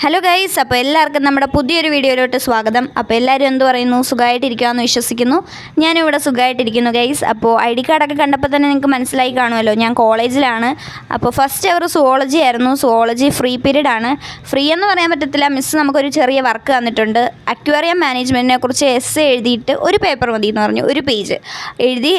Hello guys, അപ്പോൾ എല്ലാവർക്കും നമ്മുടെ പുതിയൊരു വീഡിയോയിലോട്ട് സ്വാഗതം. അപ്പോൾ എല്ലാവരും എന്ത് പറയുന്നു, സുഖമായിട്ടിരിക്കാമെന്ന് വിശ്വസിക്കുന്നു. ഞാനിവിടെ സുഖമായിട്ടിരിക്കുന്നു ഗൈസ്. അപ്പോൾ ഐ ഡി കാർഡൊക്കെ കണ്ടപ്പോൾ തന്നെ നിങ്ങൾക്ക് മനസ്സിലായി കാണുമല്ലോ, ഞാൻ കോളേജിലാണ്. അപ്പോൾ ഫസ്റ്റ് അവർ സുവോളജി ആയിരുന്നു. സുവോളജി ഫ്രീ പീരീഡ് ആണ്. ഫ്രീ എന്ന് പറയാൻ പറ്റത്തില്ല, മിസ്സ് നമുക്കൊരു ചെറിയ വർക്ക് തന്നിട്ടുണ്ട്. അക്വേറിയം മാനേജ്മെൻറ്റിനെ കുറിച്ച് എസ്സേ എഴുതിയിട്ട് ഒരു പേപ്പർ മതി എന്ന് പറഞ്ഞു, ഒരു പേജ് എഴുതി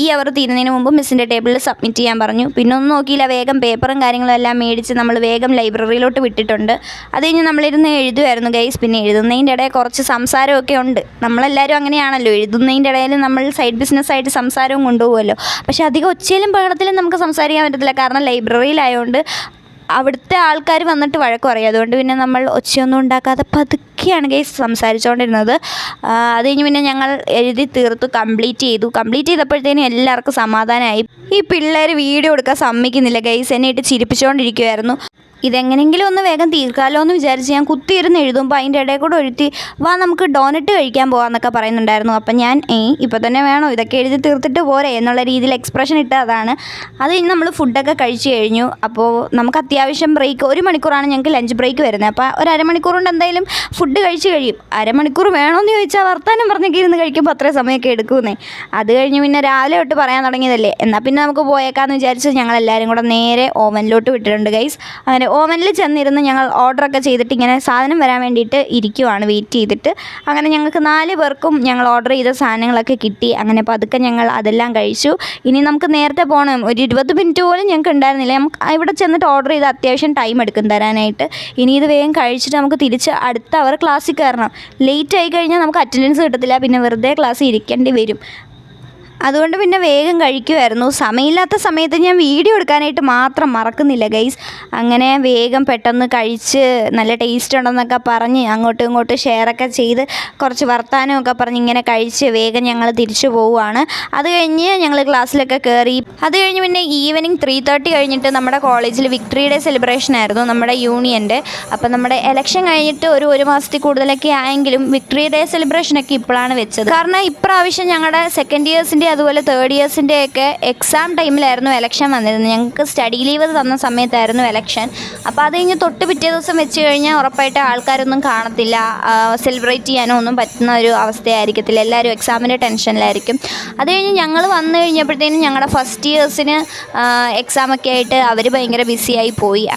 ഈ അവർ തീരുന്നതിന് മുമ്പ് മിസ്സിൻ്റെ ടേബിളിൽ സബ്മിറ്റ് ചെയ്യാൻ പറഞ്ഞു. പിന്നെ ഒന്നും നോക്കിയില്ല, വേഗം പേപ്പറും കാര്യങ്ങളും എല്ലാം മേടിച്ച് നമ്മൾ വേഗം ലൈബ്രറിയിലോട്ട് വിട്ടിട്ടുണ്ട്. അത് കഴിഞ്ഞ് നമ്മളിരുന്ന് എഴുതുമായിരുന്നു ഗൈസ്. പിന്നെ എഴുതുന്നതിൻ്റെ ഇടയിൽ കുറച്ച് സംസാരമൊക്കെ ഉണ്ട്. നമ്മളെല്ലാവരും അങ്ങനെയാണല്ലോ, എഴുതുന്നതിൻ്റെ ഇടയിൽ നമ്മൾ സൈഡ് ബിസിനസ്സായിട്ട് സംസാരവും കൊണ്ടുപോകുമല്ലോ. പക്ഷേ അധികം ഒച്ചയിലും ബഹളത്തിലും നമുക്ക് സംസാരിക്കാൻ പറ്റത്തില്ല, കാരണം ലൈബ്രറിയിലായതുകൊണ്ട് അവിടുത്തെ ആൾക്കാർ വന്നിട്ട് വഴക്ക് പറയും. അതുകൊണ്ട് പിന്നെ നമ്മൾ ഒച്ചയൊന്നും ഉണ്ടാക്കാതെ പതുക്കെയാണ് ഗൈസ് സംസാരിച്ചുകൊണ്ടിരുന്നത്. അത് കഴിഞ്ഞ് പിന്നെ ഞങ്ങൾ എഴുതി തീർത്തു, കംപ്ലീറ്റ് ചെയ്തപ്പോഴത്തേനും എല്ലാവർക്കും സമാധാനമായി. ഈ പിള്ളേർ വീഡിയോ എടുക്കാൻ സമ്മതിക്കുന്നില്ല ഗൈസ്, എന്നെ ഇട്ട് ചിരിപ്പിച്ചുകൊണ്ടിരിക്കുമായിരുന്നു. ഇതെങ്ങനെയെങ്കിലും ഒന്ന് വേഗം തീർക്കാമല്ലോ എന്ന് വിചാരിച്ച് ഞാൻ കുത്തിയിരുന്ന് എഴുതുമ്പോൾ അതിൻ്റെ ഇടയിൽ കൂടെ ഒഴുത്തി വാ നമുക്ക് ഡോനറ്റ് കഴിക്കാൻ പോകാമെന്നൊക്കെ പറയുന്നുണ്ടായിരുന്നു. അപ്പം ഞാൻ ഇപ്പോൾ തന്നെ വേണോ, ഇതൊക്കെ എഴുതി തീർത്തിട്ട് പോരെ എന്നുള്ള രീതിയിൽ എക്സ്പ്രഷൻ ഇട്ടതാണ്. അത് കഴിഞ്ഞ് നമ്മൾ ഫുഡൊക്കെ കഴിച്ച് കഴിഞ്ഞു. അപ്പോൾ നമുക്ക് അത്യാവശ്യം ബ്രേക്ക്, 1 മണിക്കൂറാണ് ഞങ്ങൾക്ക് ലഞ്ച് ബ്രേക്ക് വരുന്നത്. അപ്പോൾ ഒരു അരമണിക്കൂർ കൊണ്ട് എന്തായാലും ഫുഡ് കഴിച്ച് കഴിയും. അരമണിക്കൂർ വേണമെന്ന് ചോദിച്ചാൽ വർത്താനം പറഞ്ഞൊക്കെ ഇരുന്ന് കഴിക്കുമ്പോൾ അത്രയും സമയമൊക്കെ എടുക്കുന്നേ. അത് കഴിഞ്ഞ് പിന്നെ രാവിലെ തൊട്ട് പറയാൻ തുടങ്ങിയതല്ലേ, എന്നാൽ പിന്നെ നമുക്ക് പോയേക്കാമെന്ന് വിചാരിച്ച് ഞങ്ങളെല്ലാവരും കൂടെ നേരെ ഓവനിലോട്ട് വിട്ടിട്ടുണ്ട് ഗൈസ്. അങ്ങനെ ഓവനിൽ ചെന്നിരുന്ന് ഞങ്ങൾ ഓർഡറൊക്കെ ചെയ്തിട്ട് ഇങ്ങനെ സാധനം വരാൻ വേണ്ടിയിട്ട് ഇരിക്കുവാണ്, വെയിറ്റ് ചെയ്തിട്ട്. അങ്ങനെ ഞങ്ങൾക്ക് 4 പേർക്കും ഞങ്ങൾ ഓർഡർ ചെയ്ത സാധനങ്ങളൊക്കെ കിട്ടി. അങ്ങനെ പതുക്കെ ഞങ്ങൾ അതെല്ലാം കഴിച്ചു. ഇനി നമുക്ക് നേരത്തെ പോകണം, ഒരു 20 മിനിറ്റ് പോലും ഞങ്ങൾക്ക് ഉണ്ടായിരുന്നില്ല. നമുക്ക് ഇവിടെ ചെന്നിട്ട് ഓർഡർ ചെയ്ത് അത്യാവശ്യം ടൈം എടുക്കും തരാനായിട്ട്. ഇനി ഇത് വേഗം കഴിച്ചിട്ട് നമുക്ക് തിരിച്ച് അടുത്ത അവർ ക്ലാസ്സിൽ കയറണം. ലേറ്റ് ആയി കഴിഞ്ഞാൽ നമുക്ക് അറ്റൻഡൻസ് കിട്ടത്തില്ല, പിന്നെ വെറുതെ ക്ലാസ്സിൽ ഇരിക്കേണ്ടി വരും. അതുകൊണ്ട് പിന്നെ വേഗം കഴിക്കുമായിരുന്നു. സമയമില്ലാത്ത സമയത്ത് ഞാൻ വീഡിയോ എടുക്കാനായിട്ട് മാത്രം മറക്കുന്നില്ല ഗൈസ്. അങ്ങനെ വേഗം പെട്ടെന്ന് കഴിച്ച് നല്ല ടേസ്റ്റ് ഉണ്ടെന്നൊക്കെ പറഞ്ഞ് അങ്ങോട്ടും ഇങ്ങോട്ടും ഷെയറൊക്കെ ചെയ്ത് കുറച്ച് വർത്താനമൊക്കെ പറഞ്ഞ് ഇങ്ങനെ കഴിച്ച് വേഗം ഞങ്ങൾ തിരിച്ചു പോവുകയാണ്. അത് കഴിഞ്ഞ് ഞങ്ങൾ ക്ലാസ്സിലൊക്കെ കയറി. അത് കഴിഞ്ഞ് പിന്നെ ഈവനിങ് 3:30 കഴിഞ്ഞിട്ട് നമ്മുടെ കോളേജിൽ വിക്ടറി ഡേ സെലിബ്രേഷൻ ആയിരുന്നു, നമ്മുടെ യൂണിയൻ്റെ. അപ്പം നമ്മുടെ എലക്ഷൻ കഴിഞ്ഞിട്ട് ഒരു മാസത്തിൽ കൂടുതലൊക്കെ ആയെങ്കിലും വിക്ടറി ഡേ സെലിബ്രേഷനൊക്കെ ഇപ്പോഴാണ് വെച്ചത്. കാരണം ഇപ്രാവശ്യം ഞങ്ങളുടെ സെക്കൻഡ് ഇയേഴ്സിൻ്റെ അതുപോലെ തേർഡ് ഇയേഴ്സിൻ്റെയൊക്കെ എക്സാം ടൈമിലായിരുന്നു എലക്ഷൻ വന്നിരുന്നത്. ഞങ്ങൾക്ക് സ്റ്റഡി ലീവ് തന്ന സമയത്തായിരുന്നു എലക്ഷൻ. അപ്പോൾ അത് കഴിഞ്ഞ് തൊട്ട് പിറ്റേ ദിവസം വെച്ച് കഴിഞ്ഞാൽ ഉറപ്പായിട്ട് ആൾക്കാരൊന്നും കാണത്തില്ല, സെലിബ്രേറ്റ് ചെയ്യാനോ ഒന്നും പറ്റുന്ന ഒരു അവസ്ഥയായിരിക്കത്തില്ല. എല്ലാവരും എക്സാമിൻ്റെ ടെൻഷനിലായിരിക്കും. അത് കഴിഞ്ഞ് ഞങ്ങൾ വന്നു കഴിഞ്ഞപ്പോഴത്തേനും ഞങ്ങളുടെ ഫസ്റ്റ് ഇയേഴ്സിന് എക്സാമൊക്കെ ആയിട്ട് അവർ ഭയങ്കര ബിസിയായി പോയി.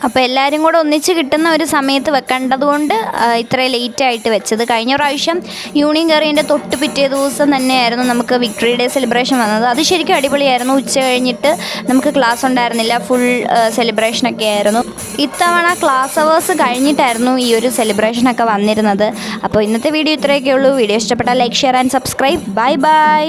അപ്പോൾ എല്ലാവരും കൂടെ ഒന്നിച്ച് കിട്ടുന്ന ഒരു സമയത്ത് വെക്കേണ്ടതുകൊണ്ട് ഇത്രയും ലേറ്റായിട്ട് വെച്ചത്. കഴിഞ്ഞ പ്രാവശ്യം യൂണിയൻ കയറിയതിൻ്റെ തൊട്ട് പിറ്റേ ദിവസം തന്നെയായിരുന്നു നമുക്ക് വിക്ടറി ഡേ സെലിബ്രേഷൻ വന്നത്. അത് ശരിക്കും അടിപൊളിയായിരുന്നു. ഉച്ച കഴിഞ്ഞിട്ട് നമുക്ക് ക്ലാസ് ഉണ്ടായിരുന്നില്ല, ഫുൾ സെലിബ്രേഷനൊക്കെ ആയിരുന്നു. ഇത്തവണ ക്ലാസ് അവേഴ്സ് കഴിഞ്ഞിട്ടായിരുന്നു ഈ ഒരു സെലിബ്രേഷനൊക്കെ വന്നിരുന്നത്. അപ്പോൾ ഇന്നത്തെ വീഡിയോ ഇത്രയൊക്കെ ഉള്ളൂ. വീഡിയോ ഇഷ്ടപ്പെട്ടാൽ like, share and subscribe. Bye bye.